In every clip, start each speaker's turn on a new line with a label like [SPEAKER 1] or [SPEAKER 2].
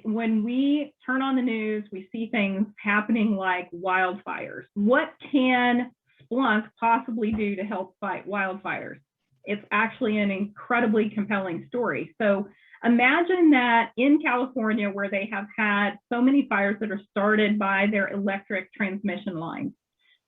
[SPEAKER 1] When we turn on the news, we see things happening like wildfires. What can Splunk possibly do to help fight wildfires? It's actually an incredibly compelling story. So imagine that in California, where they have had so many fires that are started by their electric transmission lines.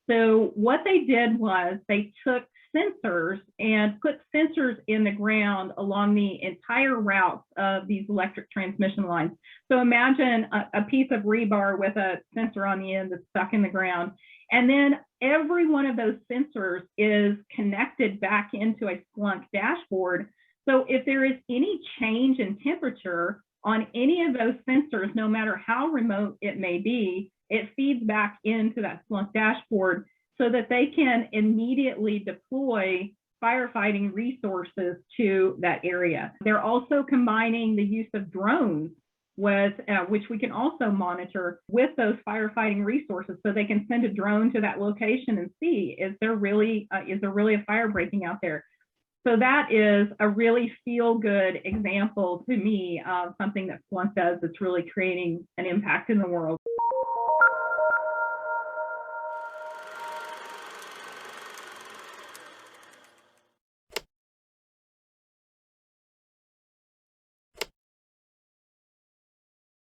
[SPEAKER 1] So what they did was they took sensors and put sensors in the ground along the entire route of these electric transmission lines. So imagine a piece of rebar with a sensor on the end that's stuck in the ground. And then every one of those sensors is connected back into a Splunk dashboard. So if there is any change in temperature on any of those sensors, no matter how remote it may be, it feeds back into that Splunk dashboard so that they can immediately deploy firefighting resources to that area. They're also combining the use of drones with, which we can also monitor with those firefighting resources, so they can send a drone to that location and see, is there really a fire breaking out there? So that is a really feel-good example to me of something that Splunk does that's really creating an impact in the world.